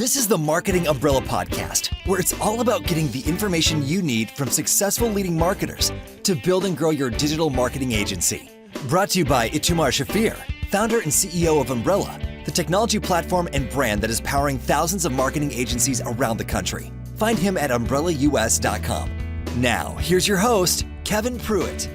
This is the Marketing Umbrella Podcast, where it's all about getting the information you need from successful leading marketers to build and grow your digital marketing agency. Brought to you by Itamar Shafir, founder and CEO of Umbrella, the technology platform and brand that is powering thousands of marketing agencies around the country. Find him at umbrellaus.com. Now, here's your host, Kevin Pruitt.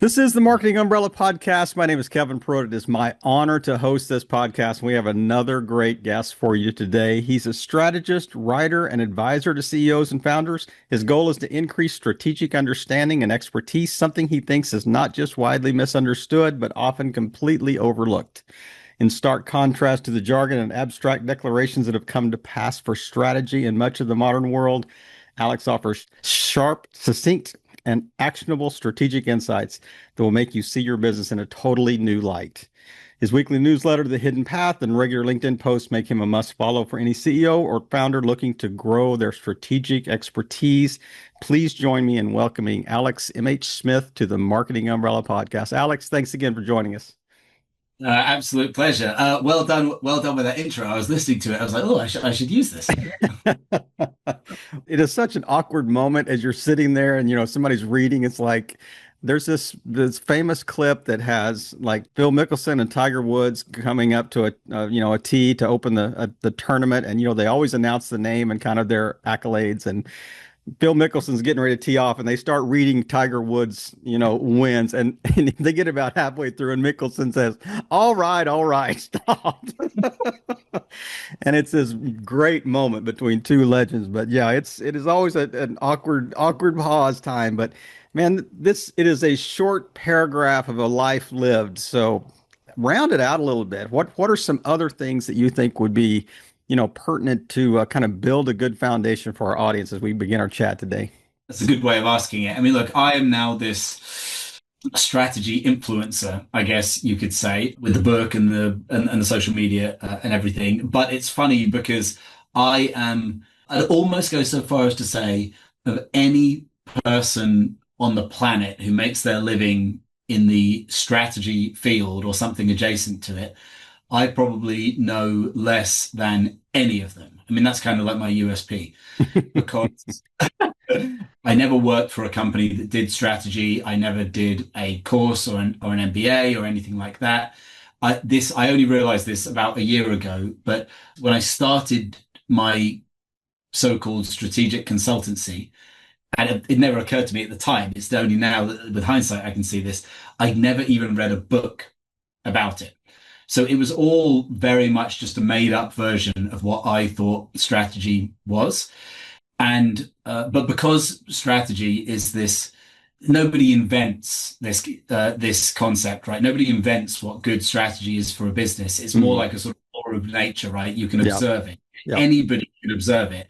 This is the Marketing Umbrella Podcast. My name is Kevin Pruitt. It is my honor to host this podcast. We have another great guest for you today. He's a strategist, writer, and advisor to CEOs and founders. His goal is to increase strategic understanding and expertise, something he thinks is not just widely misunderstood, but often completely overlooked. In stark contrast to the jargon and abstract declarations that have come to pass for strategy in much of the modern world, Alex offers sharp, succinct, and actionable strategic insights that will make you see your business in a totally new light. His weekly newsletter, The Hidden Path, and regular LinkedIn posts make him a must-follow for any CEO or founder looking to grow their strategic expertise. Please join me in welcoming Alex M.H. Smith to the Marketing Umbrella Podcast. Alex, thanks again for joining us. Absolute pleasure. Well done with that intro. I was listening to it. I was like, oh, I should use this. It is such an awkward moment as you're sitting there and, somebody's reading. It's like there's this famous clip that has like Phil Mickelson and Tiger Woods coming up to a tee to open the tournament. And, they always announce the name and kind of their accolades. And Phil Mickelson's getting ready to tee off, and they start reading Tiger Woods, wins, and they get about halfway through, and Mickelson says, all right, stop." And it's this great moment between two legends. But yeah, it is always an awkward pause time. But man, it is a short paragraph of a life lived. So round it out a little bit. What are some other things that you think would be pertinent to kind of build a good foundation for our audience as we begin our chat today? That's a good way of asking it. I mean, look, I am now this strategy influencer, I guess you could say, with the book and the social media and everything. But it's funny because I'd almost go so far as to say of any person on the planet who makes their living in the strategy field or something adjacent to it, I probably know less than any of them. I mean, that's kind of like my USP because I never worked for a company that did strategy. I never did a course or an MBA or anything like that. I only realized this about a year ago, but when I started my so-called strategic consultancy, and it never occurred to me at the time, it's only now that with hindsight I can see this, I'd never even read a book about it. So it was all very much just a made up version of what I thought strategy was. And, but because strategy is this, nobody invents this concept, right? Nobody invents what good strategy is for a business. It's more like a sort of law of nature, right? You can observe it. Yep. Anybody can observe it.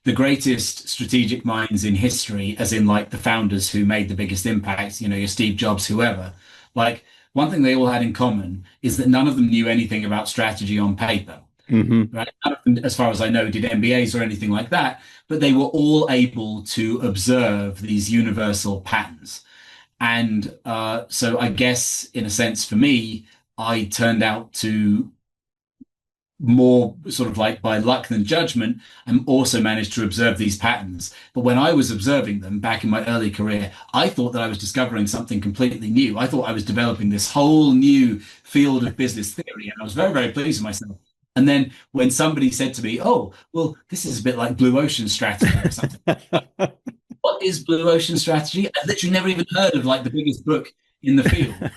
The greatest strategic minds in history, as in like the founders who made the biggest impacts, your Steve Jobs, whoever, like, one thing they all had in common is that none of them knew anything about strategy on paper, right? None of them, as far as I know, did MBAs or anything like that, but they were all able to observe these universal patterns. And so I guess, in a sense, for me, I turned out to more sort of like by luck than judgment, and also managed to observe these patterns. But when I was observing them back in my early career, I thought that I was discovering something completely new. I thought I was developing this whole new field of business theory, and I was very, very pleased with myself. And then when somebody said to me, oh, well, this is a bit like blue ocean strategy or something. What is blue ocean strategy? I literally never even heard of like the biggest book in the field. When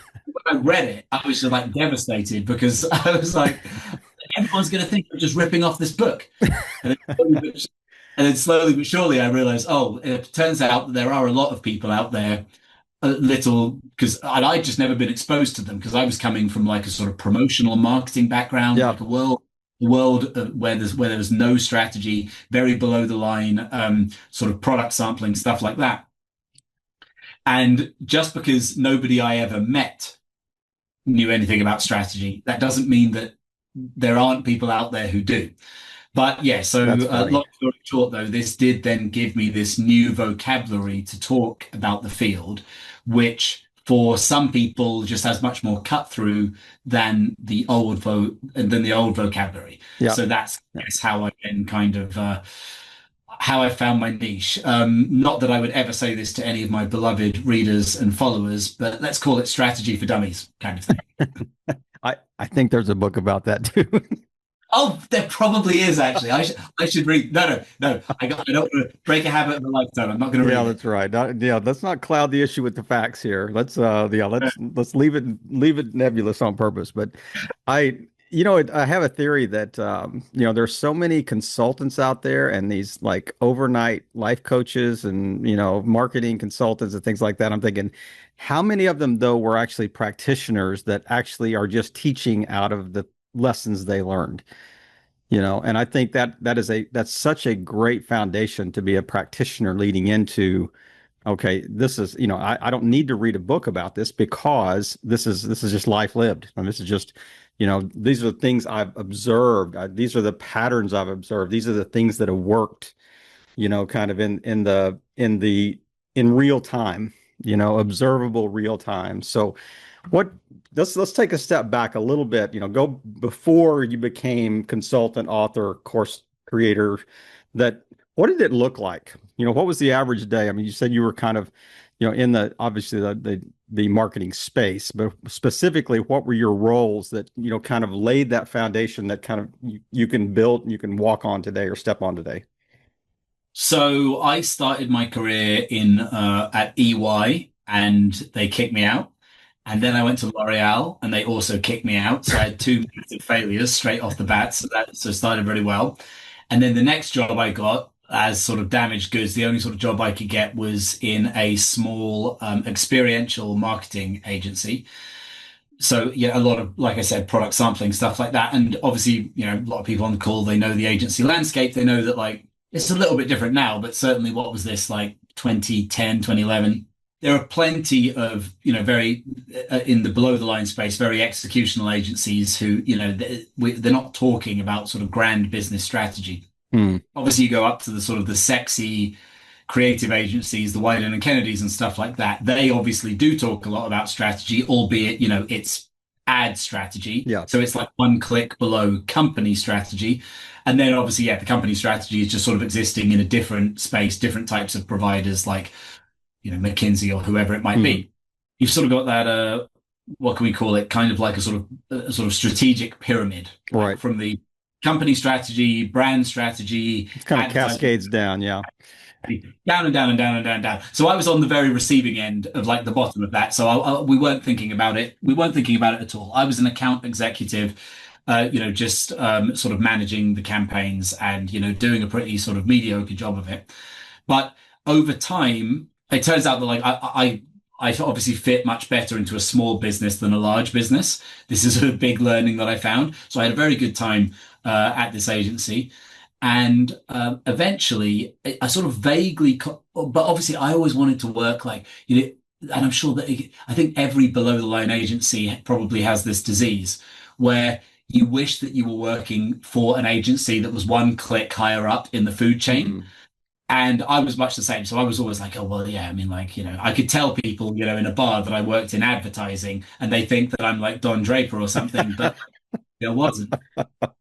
I read it, I was just like devastated because I was like, everyone's going to think I'm just ripping off this book. And then slowly but surely I realized, it turns out that there are a lot of people out there, because I'd just never been exposed to them because I was coming from like a sort of promotional marketing background, like a world where there was no strategy, very below the line, sort of product sampling, stuff like that. And just because nobody I ever met knew anything about strategy, that doesn't mean that there aren't people out there who do. But yeah, so long story short, though, this did then give me this new vocabulary to talk about the field, which for some people just has much more cut through than the old vocabulary. Yeah. So that's, Yeah. that's how I then kind of how I found my niche. Not that I would ever say this to any of my beloved readers and followers, but let's call it strategy for dummies kind of thing. I think there's a book about that too. Oh, there probably is actually. I should read. No. I don't want to break a habit of a lifetime. I'm not going to Yeah, read it. that's right. Yeah, let's not cloud the issue with the facts here. Let's leave it nebulous on purpose. But I, I have a theory that there's so many consultants out there and these like overnight life coaches and marketing consultants and things like that. I'm thinking, how many of them though were actually practitioners that actually are just teaching out of the lessons they learned? And I think that's such a great foundation to be a practitioner leading into, okay, this is, I don't need to read a book about this because this is just life lived. And this is just, these are the things I've observed. These are the patterns I've observed. These are the things that have worked, kind of in real time, observable real time. So what let's take a step back a little bit, go before you became consultant, author, course creator, that what did it look like? What was the average day? I mean, you said you were kind of, in the obviously the marketing space, but specifically what were your roles that, kind of laid that foundation that kind of you can build, you can walk on today or step on today? So I started my career in at EY and they kicked me out. And then I went to L'Oreal and they also kicked me out. So I had two massive failures straight off the bat. So started really well. And then the next job I got as sort of damaged goods, the only sort of job I could get was in a small experiential marketing agency. So yeah, a lot of, like I said, product sampling, stuff like that. And obviously, a lot of people on the call, they know the agency landscape. They know that like it's a little bit different now, but certainly what was this like 2010, 2011? There are plenty of, very in the below the line space, very executional agencies who, they're not talking about sort of grand business strategy. Hmm. Obviously, you go up to the sort of the sexy creative agencies, the Wyden and Kennedys and stuff like that. They obviously do talk a lot about strategy, albeit, it's ad strategy. Yeah. So it's like one click below company strategy. And then obviously, yeah, the company strategy is just sort of existing in a different space, different types of providers like, McKinsey or whoever it might Hmm. be. You've sort of got that, what can we call it? Kind of like a sort of strategic pyramid, Right. from the company strategy, brand strategy, It kind of advertising, cascades down. Yeah. down and down and down and down and down. So I was on the very receiving end of like the bottom of that. So we weren't thinking about it. We weren't thinking about it at all. I was an account executive, just sort of managing the campaigns and, doing a pretty sort of mediocre job of it. But over time, it turns out that like I obviously fit much better into a small business than a large business. This is a big learning that I found. So I had a very good time at this agency. And eventually, I sort of vaguely, but obviously, I always wanted to work like, and I'm sure that I think every below the line agency probably has this disease where you wish that you were working for an agency that was one click higher up in the food chain. Hmm. And I was much the same. So I was always like, oh, well, yeah, I mean, like, I could tell people, in a bar that I worked in advertising and they think that I'm like Don Draper or something, but I wasn't. But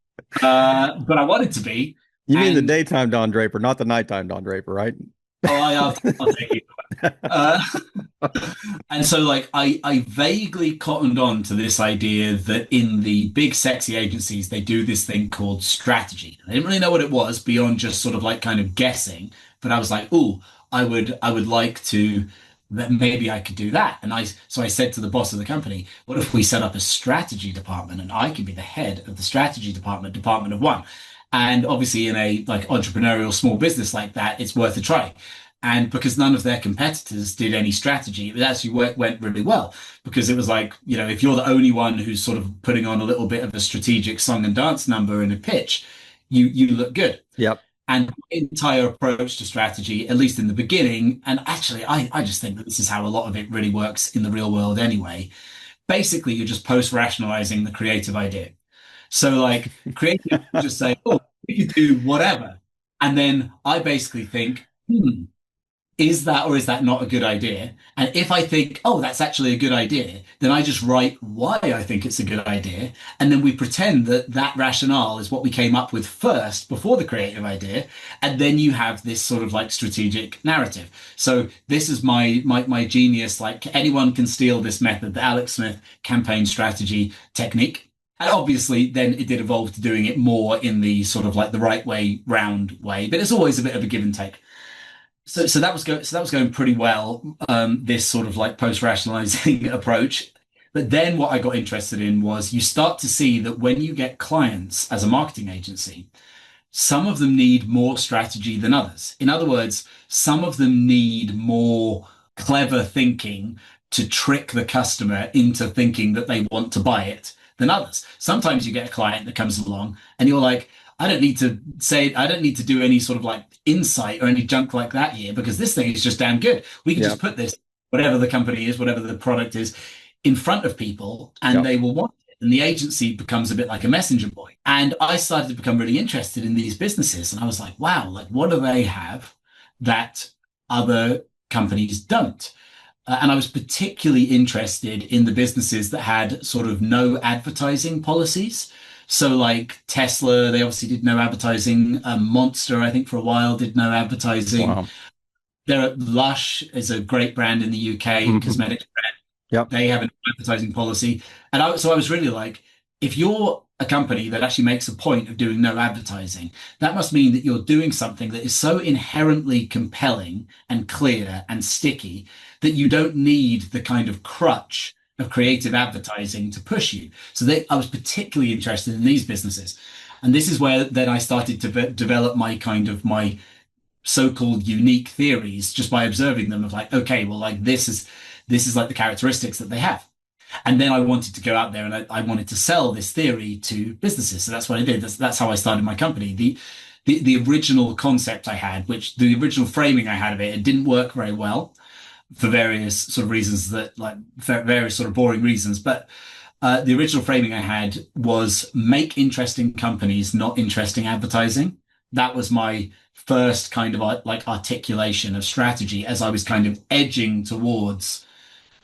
I wanted to be. You mean the And daytime Don Draper, not the nighttime Don Draper, right? I'll take it. Uh, and so, like, I vaguely cottoned on to this idea that in the big, sexy agencies, they do this thing called strategy. I didn't really know what it was beyond just sort of like kind of guessing, but I was like, "Oh, I would like to. That maybe I could do that." And so I said to the boss of the company, "What if we set up a strategy department, and I could be the head of the strategy department, department of one?" And obviously, in a like entrepreneurial small business like that, it's worth a try. And because none of their competitors did any strategy, it actually went really well because it was like, if you're the only one who's sort of putting on a little bit of a strategic song and dance number in a pitch, you look good. Yep. And the entire approach to strategy, at least in the beginning, and actually, I just think that this is how a lot of it really works in the real world anyway. Basically, you're just post-rationalizing the creative idea. So, like, creative just say, oh, we could do whatever. And then I basically think, is that or is that not a good idea? And if I think, oh, that's actually a good idea, then I just write why I think it's a good idea. And then we pretend that that rationale is what we came up with first before the creative idea. And then you have this sort of like strategic narrative. So this is my genius. Like anyone can steal this method, the Alex Smith campaign strategy technique. And obviously, then it did evolve to doing it more in the sort of like the right way, round way. But it's always a bit of a give and take. So that was going pretty well. This sort of like post rationalizing approach. But then what I got interested in was you start to see that when you get clients as a marketing agency, some of them need more strategy than others. In other words, some of them need more clever thinking to trick the customer into thinking that they want to buy it than others. Sometimes you get a client that comes along and you're like, I don't need to do any sort of like insight or any junk like that here because this thing is just damn good. We can just put this, whatever the company is, whatever the product is, in front of people and they will want it. And the agency becomes a bit like a messenger boy. And I started to become really interested in these businesses. And I was like, wow, like what do they have that other companies don't? And I was particularly interested in the businesses that had sort of no advertising policies. So like Tesla, they obviously did no advertising. Monster, I think for a while did no advertising. Wow. Lush is a great brand in the UK, cosmetics brand. Yep. They have an advertising policy. So I was really like, if you're a company that actually makes a point of doing no advertising, that must mean that you're doing something that is so inherently compelling and clear and sticky that you don't need the kind of crutch of creative advertising to push you. I was particularly interested in these businesses. And this is where then I started to develop my so-called unique theories just by observing them of like, okay, well, like this is like the characteristics that they have. And then I wanted to go out there and I wanted to sell this theory to businesses. So that's what I did. That's how I started my company. The original concept I had, which the original framing I had of it didn't work very well for various sort of reasons various sort of boring reasons. But the original framing I had was make interesting companies, not interesting advertising. That was my first kind of like articulation of strategy as I was kind of edging towards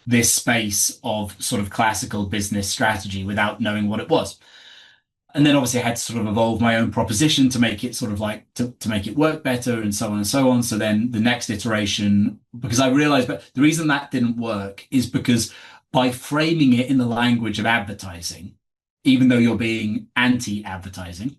this space of sort of classical business strategy without knowing what it was. And then obviously I had to sort of evolve my own proposition to make it sort of like to make it work better and so on and so on. So then the next iteration, because I realized, but the reason that didn't work is because by framing it in the language of advertising, even though you're being anti-advertising,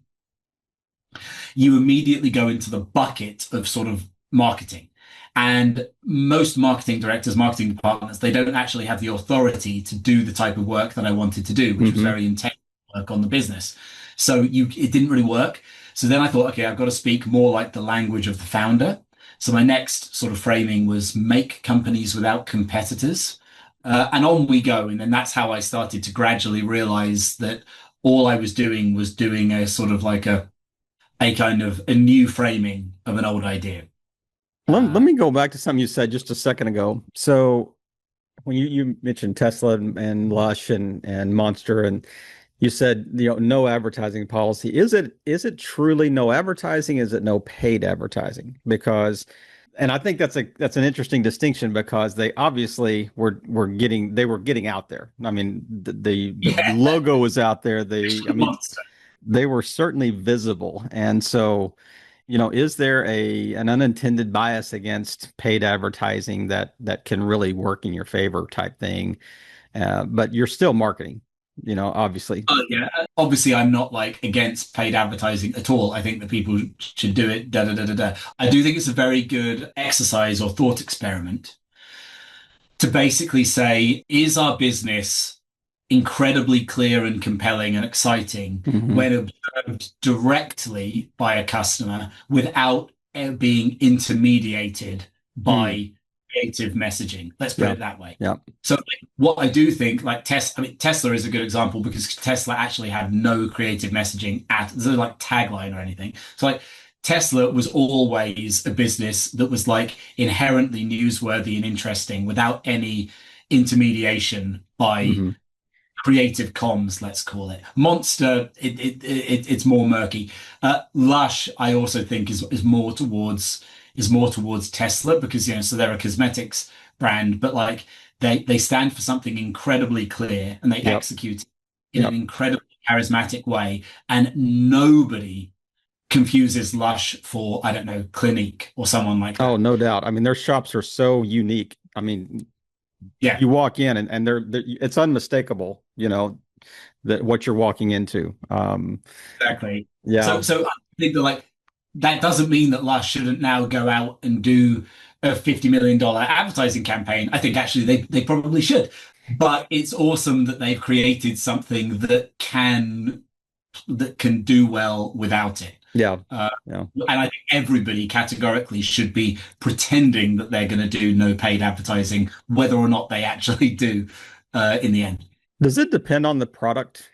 you immediately go into the bucket of sort of marketing. And most marketing directors, marketing departments, they don't actually have the authority to do the type of work that I wanted to do, which was very intense work on the business. So it didn't really work. So then I thought, okay, I've got to speak more like the language of the founder. So my next sort of framing was make companies without competitors. And on we go. And then that's how I started to gradually realize that all I was doing a sort of like a kind of a new framing of an old idea. Let me go back to something you said just a second ago. So when you mentioned Tesla and Lush and Monster, and you said, no advertising policy. Is it truly no advertising? Is it no paid advertising? Because, and I think that's an interesting distinction because they obviously were getting out there. I mean, the logo was out there. They were certainly visible, and so. Is there an unintended bias against paid advertising that can really work in your favor type thing? But you're still marketing, obviously. Yeah, obviously I'm not like against paid advertising at all. I think that people should do it. I do think it's a very good exercise or thought experiment to basically say, is our business incredibly clear and compelling and exciting when observed directly by a customer without being intermediated by creative messaging. Let's put it that way. Yeah. So what I do think, like Tesla is a good example because Tesla actually had no creative messaging there's no like tagline or anything. So like Tesla was always a business that was like inherently newsworthy and interesting without any intermediation by creative comms, let's call it. Monster, it's more murky. Lush, I also think is more towards is more towards Tesla because, so they're a cosmetics brand, but like they stand for something incredibly clear and they Yep. execute in an Yep. incredibly charismatic way. And nobody confuses Lush for, I don't know, Clinique or someone like Oh, that. no doubt. I mean, their shops are so unique. I mean, Yeah, you walk in and they're it's unmistakable, that what you're walking into. exactly. Yeah. So I think that like that doesn't mean that Lush shouldn't now go out and do a $50 million advertising campaign. I think actually they probably should. But it's awesome that they've created something that can do well without it. Yeah. Uh, Yeah. and I think everybody categorically should be pretending that they're going to do no paid advertising, whether or not they actually do in the end. Does it depend on the product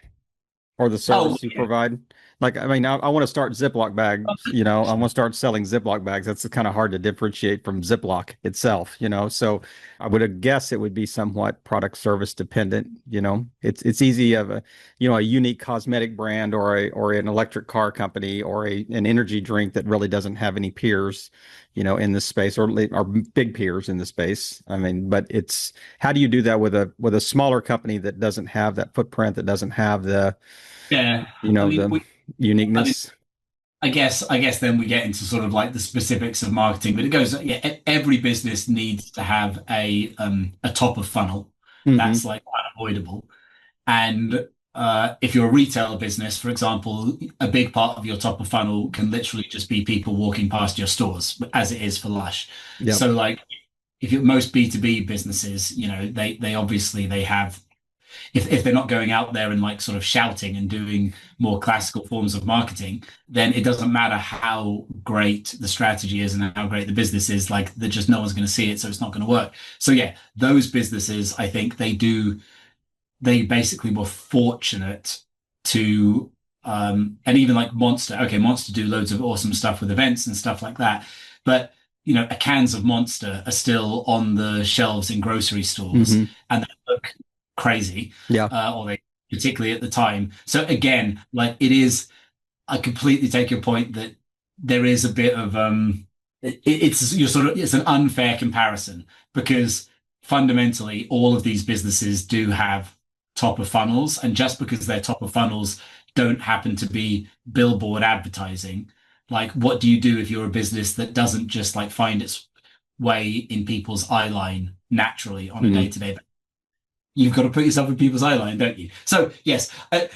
or the Oh, service you provide? Like, I mean, I want to start Ziploc bags, I want to start selling Ziploc bags. That's kind of hard to differentiate from Ziploc itself, So I would guess it would be somewhat product service dependent. It's easy of a unique cosmetic brand or an electric car company or an energy drink that really doesn't have any peers, in this space or big peers in the space. I mean, but how do you do that with a smaller company that doesn't have that footprint, that doesn't have yeah. I mean, the I mean, uniqueness? I guess then we get into sort of like the specifics of marketing, but it goes, yeah, every business needs to have a top of funnel. Hmm. That's like unavoidable. And if you're a retail business, for example, a big part of your top of funnel can literally just be people walking past your stores, as it is for Lush. Yep. So like if you're most B2B businesses, they obviously they have if they're not going out there and like sort of shouting and doing more classical forms of marketing, then it doesn't matter how great the strategy is and how great the business is, like that just no one's going to see it, so it's not going to work. So yeah, those businesses, I think they basically were fortunate to and even like Monster do loads of awesome stuff with events and stuff like that. But cans of Monster are still on the shelves in grocery stores Hmm. and they look crazy, Yeah. or they particularly at the time. So again, like it is, I completely take your point that there is a bit of it's an unfair comparison because fundamentally all of these businesses do have top of funnels, and just because they're top of funnels don't happen to be billboard advertising. Like, what do you do if you're a business that doesn't just like find its way in people's eye line naturally on a Hmm. day-to-day basis? You've got to put yourself in people's eye line, don't you? So yes,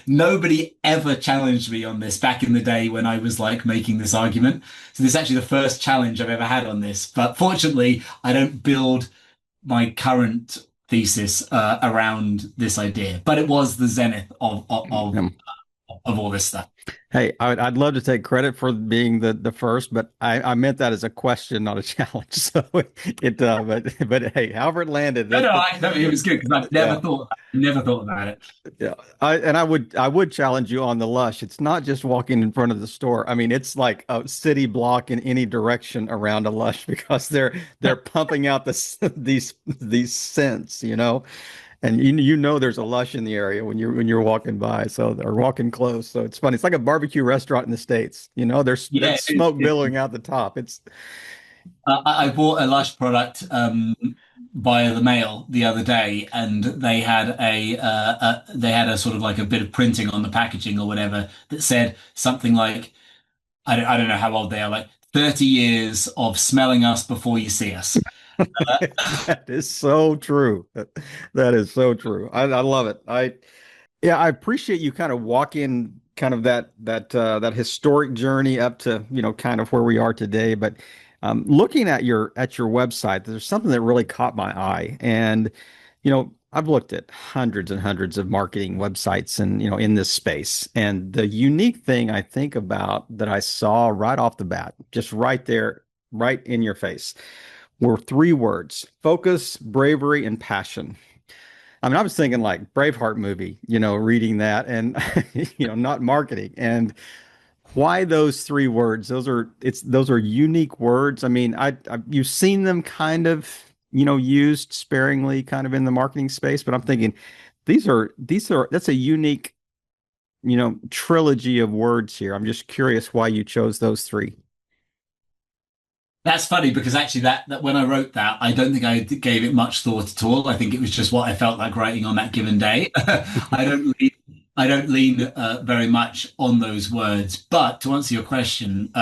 nobody ever challenged me on this back in the day when I was like making this argument. So this is actually the first challenge I've ever had on this. But fortunately, I don't build my current thesis around this idea. But it was the zenith Yeah. of all this stuff. Hey, I'd love to take credit for being the first, but I meant that as a question, not a challenge. So but hey, however it landed, No, no, that no, it was good because yeah. I never thought about it. Yeah, I would challenge you on the Lush. It's not just walking in front of the store. I mean, it's like a city block in any direction around a Lush because they're pumping out these scents, and there's a Lush in the area when you're walking by, so or walking close. So it's funny. It's like a barbecue restaurant in the States. There's Yeah, that smoke billowing out the top. It's I bought a Lush product via the mail the other day, and they had a sort of like a bit of printing on the packaging or whatever that said something like I don't know how old they are, like 30 years of smelling us before you see us. that is so true. That is so true. I love it. Yeah, I appreciate you kind of walking kind of that historic journey up to, kind of where we are today. But looking at your website, there's something that really caught my eye. And, I've looked at hundreds and hundreds of marketing websites and, in this space. And the unique thing I think about that I saw right off the bat, just right there, right in your face, were three words: focus, bravery, and passion. I mean, I was thinking like Braveheart movie, reading that and, not marketing. And why those three words? Those are unique words. I mean, you've seen them kind of, used sparingly kind of in the marketing space, but I'm thinking that's a unique, trilogy of words here. I'm just curious why you chose those three. That's funny because actually that when I wrote that, I don't think I gave it much thought at all. I think it was just what I felt like writing on that given day. I don't lean very much on those words. But to answer your question,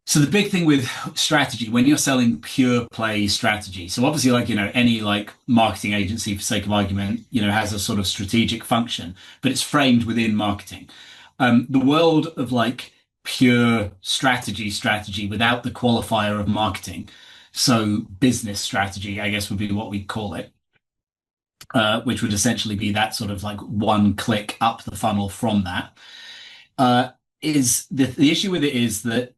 so the big thing with strategy, when you're selling pure play strategy, so obviously like, any like marketing agency for sake of argument, has a sort of strategic function, but it's framed within marketing. The world of like pure strategy without the qualifier of marketing. So business strategy, I guess would be what we call it, which would essentially be that sort of like one click up the funnel from that. Is the issue with it is that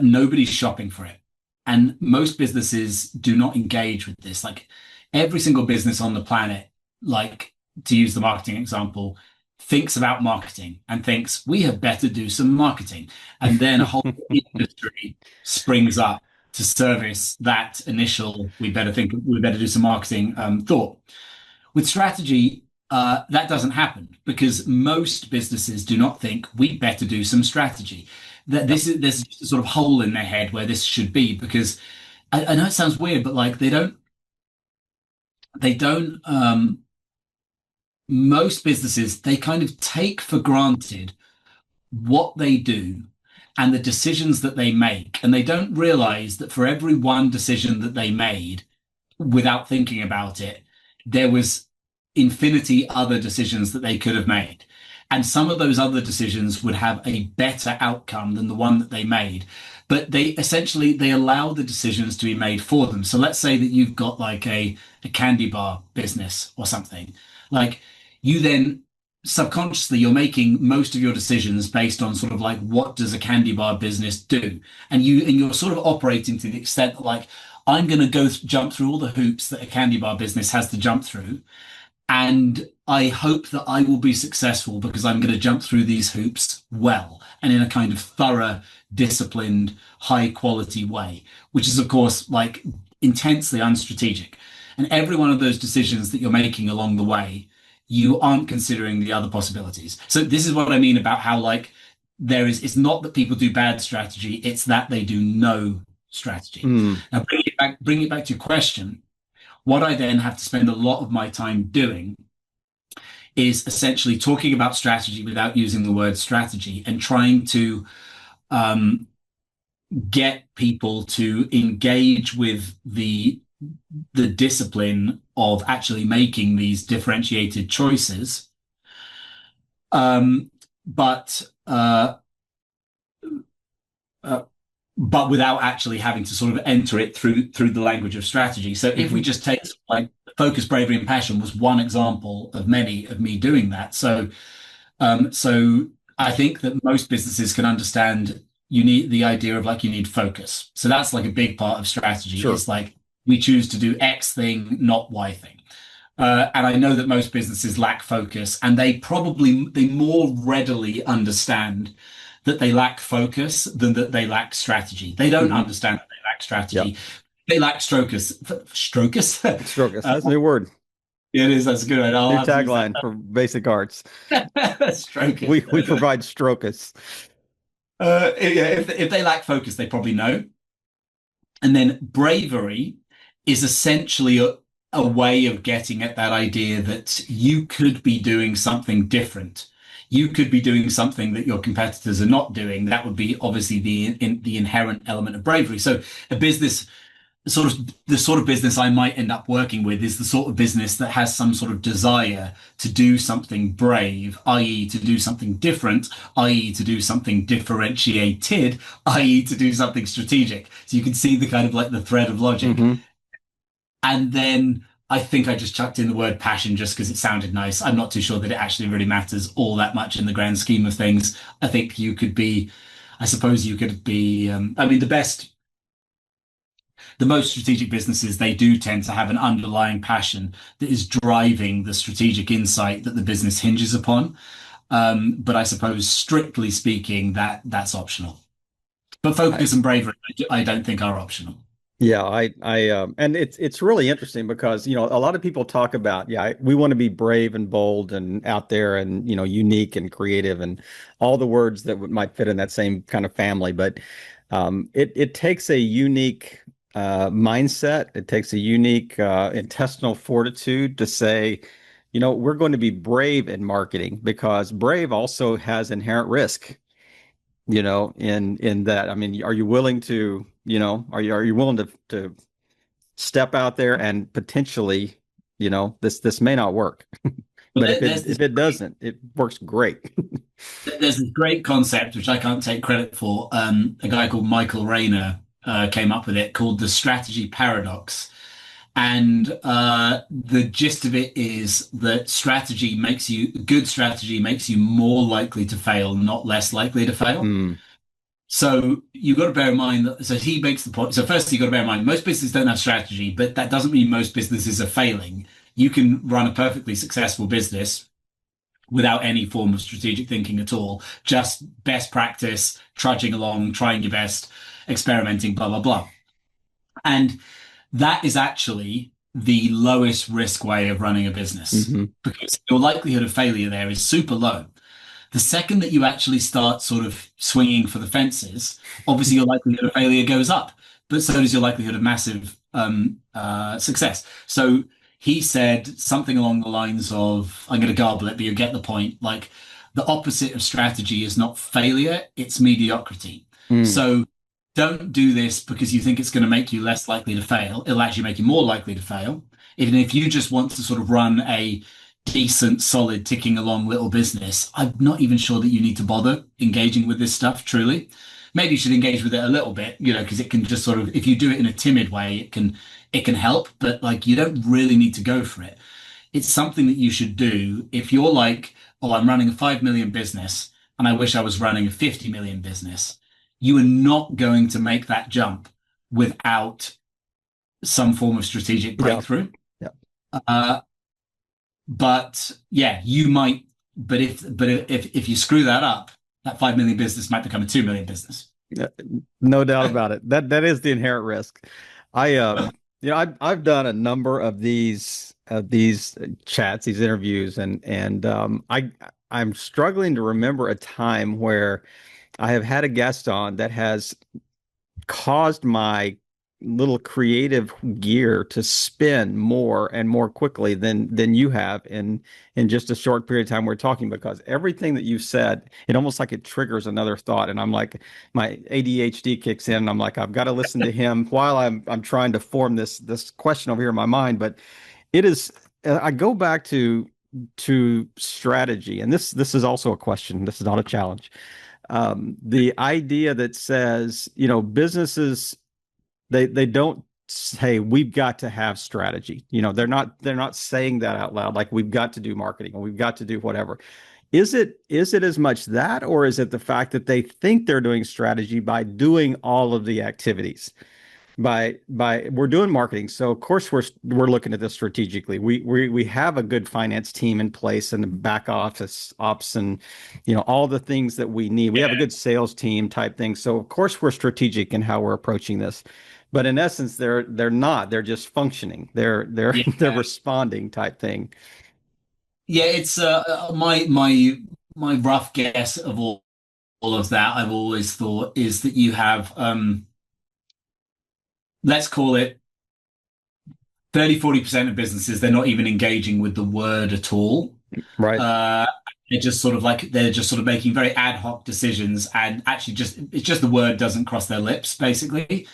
nobody's shopping for it. And most businesses do not engage with this. Like every single business on the planet, like to use the marketing example, thinks about marketing and thinks we had better do some marketing. And then a whole industry springs up to service that initial we better do some marketing thought. With strategy, that doesn't happen because most businesses do not think we better do some strategy. That there's a sort of hole in their head where this should be because I know it sounds weird, but like they don't most businesses, they kind of take for granted what they do and the decisions that they make. And they don't realize that for every one decision that they made without thinking about it, there was infinity other decisions that they could have made. And some of those other decisions would have a better outcome than the one that they made. But they allow the decisions to be made for them. So let's say that you've got like a candy bar business or something. Like you then subconsciously you're making most of your decisions based on sort of like what does a candy bar business do? And you're sort of operating to the extent that like I'm going to go jump through all the hoops that a candy bar business has to jump through. And I hope that I will be successful because I'm going to jump through these hoops well and in a kind of thorough, disciplined, high quality way, which is, of course, like intensely unstrategic. And every one of those decisions that you're making along the way, you aren't considering the other possibilities. So this is what I mean about how like it's not that people do bad strategy, it's that they do no strategy. Now bring it back to your question. What I then have to spend a lot of my time doing is essentially talking about strategy without using the word strategy and trying to get people to engage with the discipline of actually making these differentiated choices, but without actually having to sort of enter it through the language of strategy. So if we just take like focus, bravery, and passion was one example of many of me doing that. So I think that most businesses can understand you need the idea of like you need focus. So that's like a big part of strategy. Sure. It's like we choose to do X thing, not Y thing. And I know that most businesses lack focus, and they more readily understand that they lack focus than that they lack strategy. They don't understand that they lack strategy. Yep. They lack strokers. Strokers? Strokers. That's a new word. Yeah, it is. That's a good one. New tagline for basic arts. Strokers. We provide strokers. If they lack focus, they probably know. And then bravery is essentially a way of getting at that idea that you could be doing something different. You could be doing something that your competitors are not doing. That would be obviously the inherent element of bravery. So a business, the sort of business I might end up working with is the sort of business that has some sort of desire to do something brave, i.e. to do something different, i.e. to do something differentiated, i.e. to do something strategic. So you can see the kind of like the thread of logic. Mm-hmm. And then I think I just chucked in the word passion just because it sounded nice. I'm not too sure that it actually really matters all that much in the grand scheme of things. I think the most strategic businesses, they do tend to have an underlying passion that is driving the strategic insight that the business hinges upon. But I suppose, strictly speaking, that's optional. But focus and bravery, I don't think are optional. Yeah, and it's really interesting because, a lot of people talk about, yeah, we want to be brave and bold and out there and, unique and creative and all the words that might fit in that same kind of family. But it takes a unique mindset. It takes a unique intestinal fortitude to say, we're going to be brave in marketing because brave also has inherent risk. In that, I mean, are you willing to, are you willing to step out there and potentially, this may not work, But but if it there's this if it doesn't, it works great. there's this great concept which I can't take credit for. A guy called Michael Rayner came up with it, called the strategy paradox. And the gist of it is that good strategy makes you more likely to fail, not less likely to fail. Mm, So you've got to bear in mind that, so he makes the point. So first you've got to bear in mind, most businesses don't have strategy, but that doesn't mean most businesses are failing. You can run a perfectly successful business without any form of strategic thinking at all. Just best practice, trudging along, trying your best, experimenting, blah, blah, blah. And that is actually the lowest risk way of running a business hmm. because your likelihood of failure there is super low. The second that you actually start sort of swinging for the fences, obviously your likelihood of failure goes up, but so does your likelihood of massive success. So he said something along the lines of, I'm going to garble it, but you get the point. Like the opposite of strategy is not failure, it's mediocrity. Mm. So don't do this because you think it's going to make you less likely to fail. It'll actually make you more likely to fail. Even if you just want to sort of run a decent, solid, ticking along little business, I'm not even sure that you need to bother engaging with this stuff, truly. Maybe you should engage with it a little bit, because it can just sort of, if you do it in a timid way, it can help, but like you don't really need to go for it. It's something that you should do if you're like, oh, I'm running a 5 million business and I wish I was running a 50 million business. You are not going to make that jump without some form of strategic Yeah. breakthrough. Yeah. Uh, but yeah, you might. But if you screw that up, that 5 million business might become a 2 million business. Yeah, no doubt about it. That is the inherent risk. I I've done a number of these chats, these interviews, and I'm struggling to remember a time where I have had a guest on that has caused my little creative gear to spin more and more quickly than you have in just a short period of time we're talking, because everything that you've said, it almost like it triggers another thought, and I'm like, my ADHD kicks in and I'm like, I've got to listen to him while I'm trying to form this question over here in my mind. But it is, I go back to strategy, and this is also a question, this is not a challenge. The idea that says, businesses, they don't say we've got to have strategy. They're not saying that out loud, like we've got to do marketing or we've got to do whatever. Is it as much that, or is it the fact that they think they're doing strategy by doing all of the activities? By we're doing marketing, so of course we're looking at this strategically. We have a good finance team in place and the back office ops and all the things that we need. We have a Yeah, good sales team type thing, so of course we're strategic in how we're approaching this. But in essence, they're not. They're just functioning. They're yeah, they're responding type thing. yeah. It's my rough guess of all of that. I've always thought is that you have let's call it 30-40% of businesses, they're not even engaging with the word at all. Right. Uh, they're just sort of making very ad hoc decisions, and actually just it's just the word doesn't cross their lips, basically.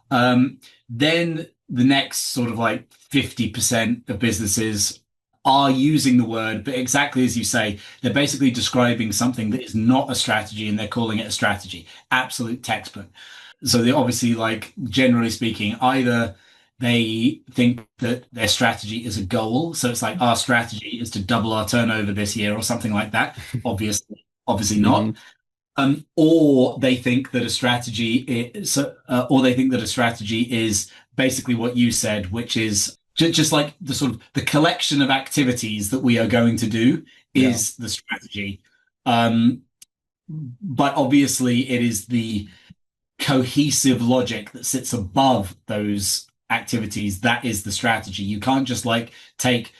Then the next sort of like 50% of businesses are using the word, but exactly as you say, they're basically describing something that is not a strategy and they're calling it a strategy. Absolute textbook. So they obviously, like, generally speaking, either they think that their strategy is a goal. So it's like our strategy is to double our turnover this year or something like that. Obviously Hmm. not. Or they think that a strategy or they think that a strategy is basically what you said, which is just like the sort of the collection of activities that we are going to do Yeah. is the strategy. But obviously, it is the cohesive logic that sits above those activities, that is the strategy. You can't just like take,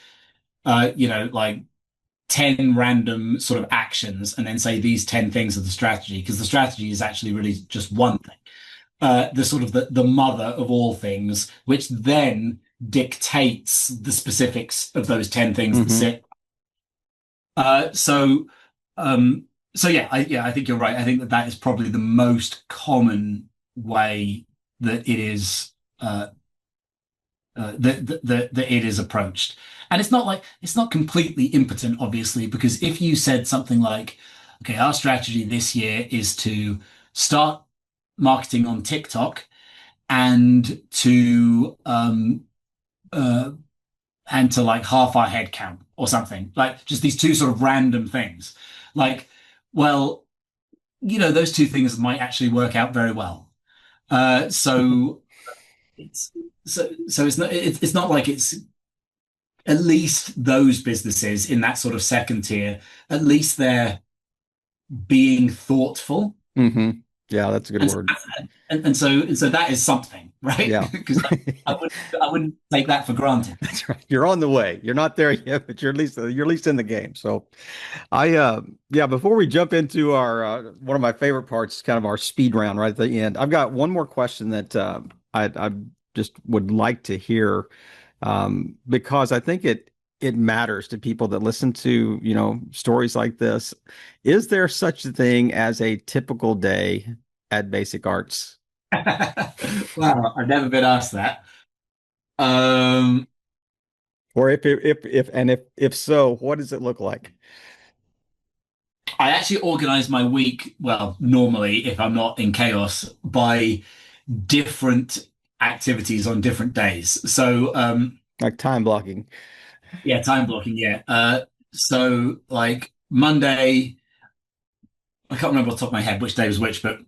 like 10 random sort of actions and then say these 10 things are the strategy, because the strategy is actually really just one thing. The sort of the mother of all things, which then dictates the specifics of those 10 things that Hmm. sit. Uh, so, um, I think you're right. I think that that is probably the most common way that it is that it is approached. And it's not like it's not completely impotent, obviously, because if you said something like, "Okay, our strategy this year is to start marketing on TikTok and uh, to like half our head count or something," like just these two sort of random things, like, well, those two things might actually work out very well. So it's it's not like it's at least those businesses in that sort of second tier, at least they're being thoughtful. Hmm. Yeah, that's a good And so, word. and so that is something, right? Yeah. Because I wouldn't take that for granted. That's right. You're on the way. You're not there yet, but you're at least in the game. So yeah, before we jump into our one of my favorite parts, kind of our speed round right at the end, I've got one more question that I just would like to hear, because I think it matters to people that listen to, stories like this. Is there such a thing as a typical day at Basic Arts? Wow, I've never been asked that. Um, Or if so, what does it look like? I actually organize my week, well, normally, if I'm not in chaos, by different activities on different days. So, Like time blocking. yeah, time blocking, yeah. So like Monday, I can't remember off the top of my head which day was which, but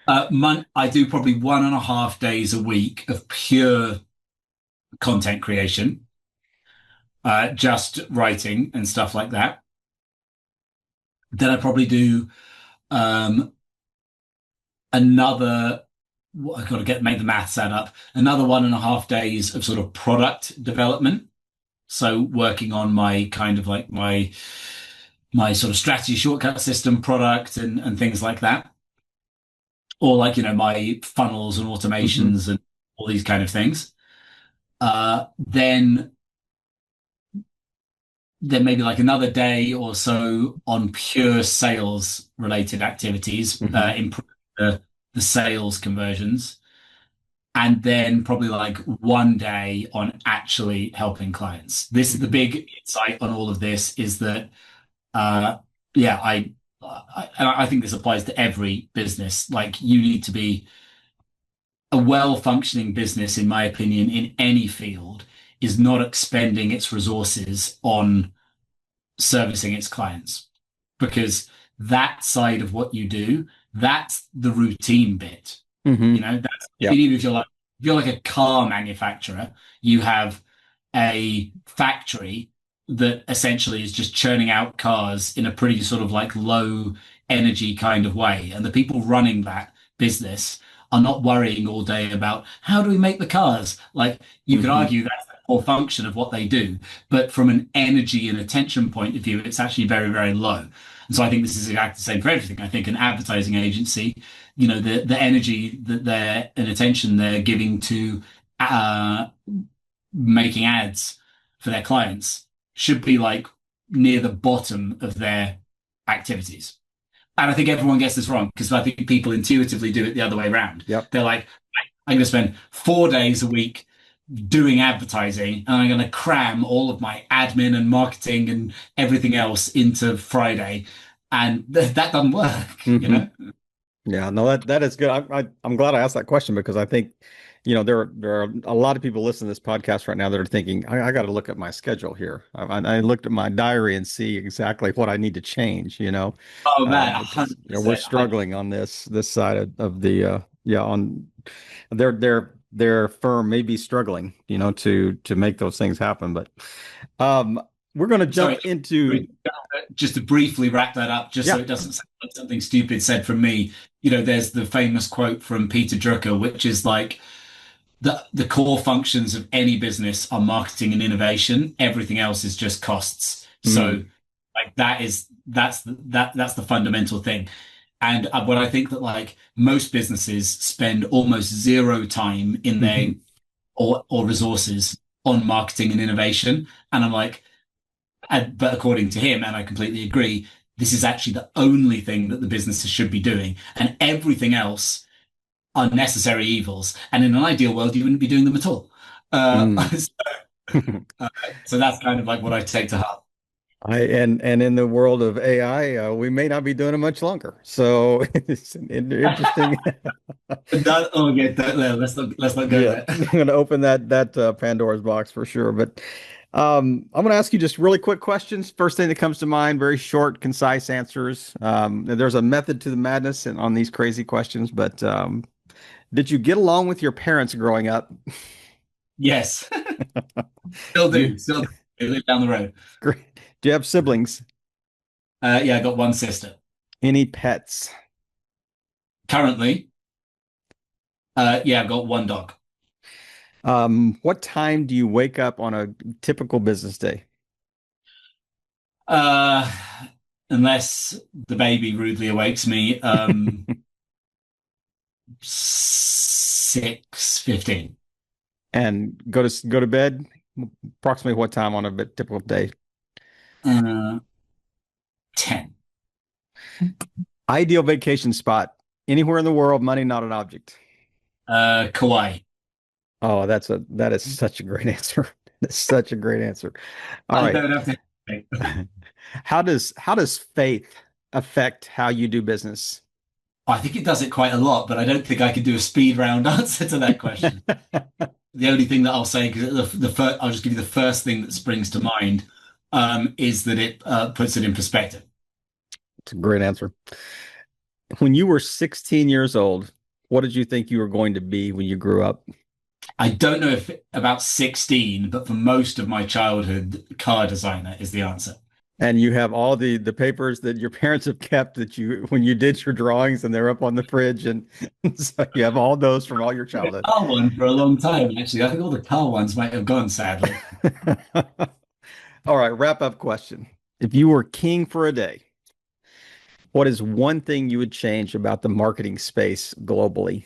I do probably 1.5 days a week of pure content creation, just writing and stuff like that. Then I probably do um, another. I've got to make the maths add up. Another 1.5 days of sort of product development. So working on my kind of like my sort of strategy shortcut system product and things like that, or like my funnels and Hmm. automations and all these kind of things. Then maybe like another day or so on pure sales related activities, Hmm. improve the sales conversions, and then probably like one day on actually helping clients. This is the Hmm. big insight on all of this, is that uh, yeah, I think this applies to every business. Like, you need to be a well-functioning business, in my opinion, in any field, is not expending its resources on servicing its clients, because that side of what you do, that's the routine bit. Hmm. That's, Yeah. even if you're like a car manufacturer, you have a factory that essentially is just churning out cars in a pretty sort of like low energy kind of way. And the people running that business are not worrying all day about how do we make the cars. Like, you could Hmm. argue that's the core function of what they do, but from an energy and attention point of view, it's actually very, very low. And so I think this is exactly the same for everything. I think an advertising agency, the energy that they're and attention they're giving to uh, making ads for their clients should be like near the bottom of their activities. And I think everyone gets this wrong, because I think people intuitively do it the other way around. Yep. They're like, I'm going to spend 4 days a week doing advertising, and I'm going to cram all of my admin and marketing and everything else into Friday. And that doesn't work. Hmm. Yeah, no, that is good. I'm glad I asked that question, because I think, there are a lot of people listening to this podcast right now that are thinking, I got to look at my schedule here. I looked at my diary and see exactly what I need to change, Oh man, because we're 100%. struggling on this side of the yeah, on their firm may be struggling, to make those things happen. But um we're going to jump Sorry, into. just to briefly wrap that up, just so Yeah. it doesn't sound like something stupid said from me, there's the famous quote from Peter Drucker, which is like the core functions of any business are marketing and innovation. Everything else is just costs. Mm. So like that's the fundamental thing. And what I think that like most businesses spend almost zero time in their Hmm. or resources on marketing and innovation. And I'm like, but according to him, and I completely agree, this is actually the only thing that the businesses should be doing, and everything else are necessary evils. And in an ideal world, you wouldn't be doing them at all. Mm. So that's kind of like what I take to heart. And in the world of AI, we may not be doing it much longer. So it's interesting. Oh yeah, let's not go Yeah, there. I'm going to open that Pandora's box for sure. But I'm going to ask you just really quick questions. First thing that comes to mind, very short, concise answers. There's a method to the madness on these crazy questions. But did you get along with your parents growing up? Yes, still Do you, do. Still do. They live down the road. do you have siblings? Yeah, I got one sister. Any pets? Currently, yeah, I've got one dog. What time do you wake up on a typical business day? Uh, Unless the baby rudely awakes me, 6:15. And go to bed approximately what time on a typical day? Uh, 10. Ideal vacation spot anywhere in the world, money not an object. Kauai. Oh, that is such a great answer. That's such a great answer. All I right. don't have to. How does faith affect how you do business? I think it does it quite a lot, but I don't think I could do a speed round answer to that question. The only thing that I'll say, because I'll just give you the first thing that springs to mind, is that it puts it in perspective. It's a great answer. When you were 16 years old, what did you think you were going to be when you grew up? I don't know if about 16, but for most of my childhood, car designer is the answer. And you have all the papers that your parents have kept that you when you did your drawings and they're up on the fridge and so you have all those from all your childhood. Car one for a long time, actually. I think all the car ones might have gone, sadly. All right, wrap up question. If you were king for a day, what is one thing you would change about the marketing space globally?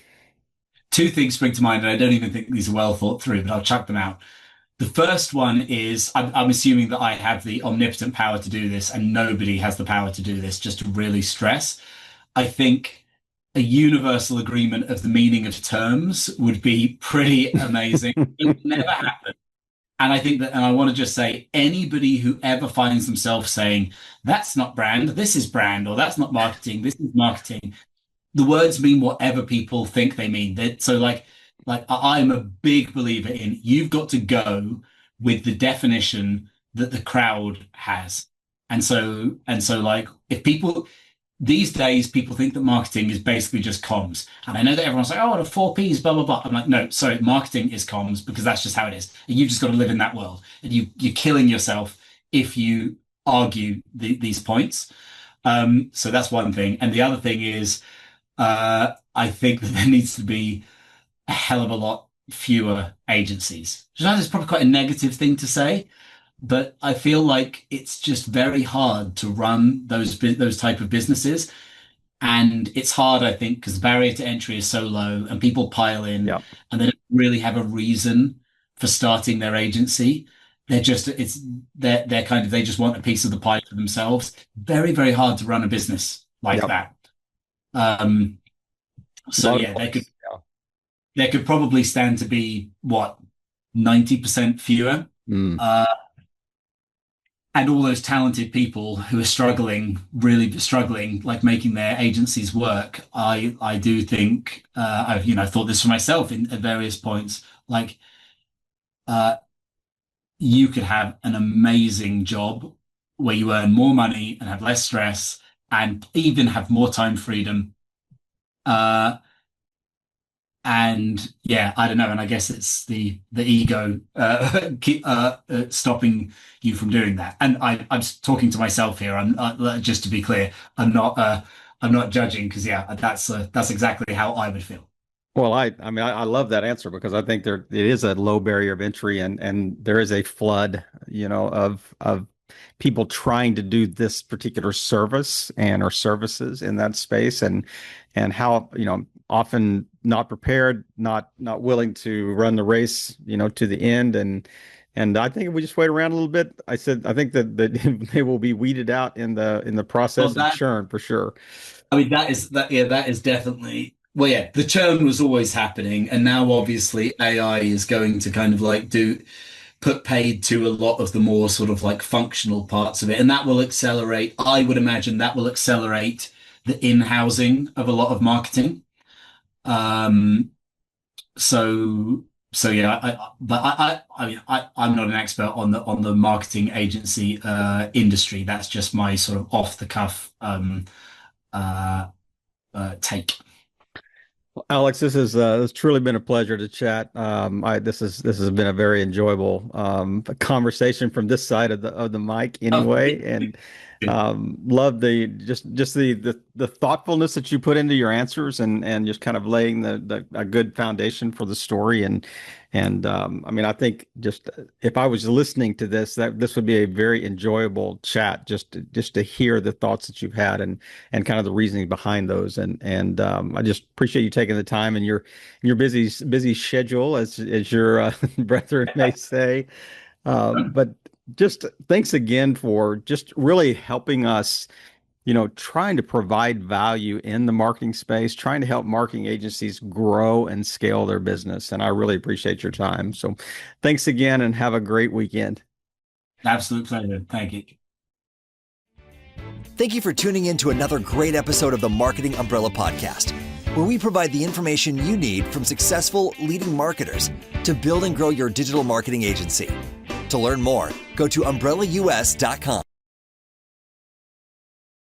Two things spring to mind, and I don't even think these are well thought through, but I'll chuck them out. The first one is I'm assuming that I have the omnipotent power to do this, and nobody has the power to do this, just to really stress. I think a universal agreement of the meaning of terms would be pretty amazing. It would never happen. And I think that, and I want to just say, anybody who ever finds themselves saying, that's not brand, this is brand, or that's not marketing, this is marketing, the words mean whatever people think they mean. So I'm a big believer in you've got to go with the definition that the crowd has. And so like if people these days people think that marketing is basically just comms. And I know that everyone's like, oh, the four P's, blah, blah, blah. I'm like, no, sorry, marketing is comms because that's just how it is. And you've just got to live in that world. And you're killing yourself if you argue these points. So that's one thing. And the other thing is I think that there needs to be a hell of a lot fewer agencies. Which I know is probably quite a negative thing to say, but I feel like it's just very hard to run those type of businesses. And it's hard, I think, because the barrier to entry is so low and people pile in Yeah. and they don't really have a reason for starting their agency. They're just, it's, they're kind of, they just want a piece of the pie for themselves. Very, very hard to run a business like Yeah. that. Um, A so lot of yeah, noise. Yeah. there could probably stand to be what 90% fewer. Mm. Uh, and all those talented people who are struggling, really struggling, like making their agencies work. I do think I've thought this for myself at various points. Like uh, you could have an amazing job where you earn more money and have less stress and even have more time freedom. Uh, And yeah, I don't know. And I guess it's the ego stopping you from doing that. And I'm talking to myself here. I'm just to be clear, I'm not judging because yeah, that's exactly how I would feel. Well, I mean, I love that answer because I think there it is a low barrier of entry, and there is a flood, of people trying to do this particular service and or services in that space, and how, often not prepared, not willing to run the race, to the end, and I think if we just wait around a little bit, I think that they will be weeded out in the Well, process of that churn for sure. I mean, that is definitely, well, yeah, the churn was always happening. And now obviously AI is going to kind of like put paid to a lot of the more sort of like functional parts of it. And that will accelerate, I would imagine that will accelerate the in-housing of a lot of marketing. Um, so, so yeah, I mean, I'm not an expert on the marketing agency, industry. That's just my sort of off the cuff, uh, take. Alex, this truly been a pleasure to chat. This has been a very enjoyable conversation from this side of the mic Oh, anyway, and love the just the thoughtfulness that you put into your answers, and just kind of laying the a good foundation for the story, and I mean, I think just if I was listening to this, that this would be a very enjoyable chat, just to hear the thoughts that you've had, and kind of the reasoning behind those, and I just appreciate you taking the time in your busy schedule, as your brethren may say, but just thanks again for just really helping us, trying to provide value in the marketing space, trying to help marketing agencies grow and scale their business. And I really appreciate your time. So thanks again and have a great weekend. absolute pleasure. Thank you. Thank you for tuning in to another great episode of the Marketing Umbrella Podcast, where we provide the information you need from successful leading marketers to build and grow your digital marketing agency. To learn more, go to umbrellaus.com.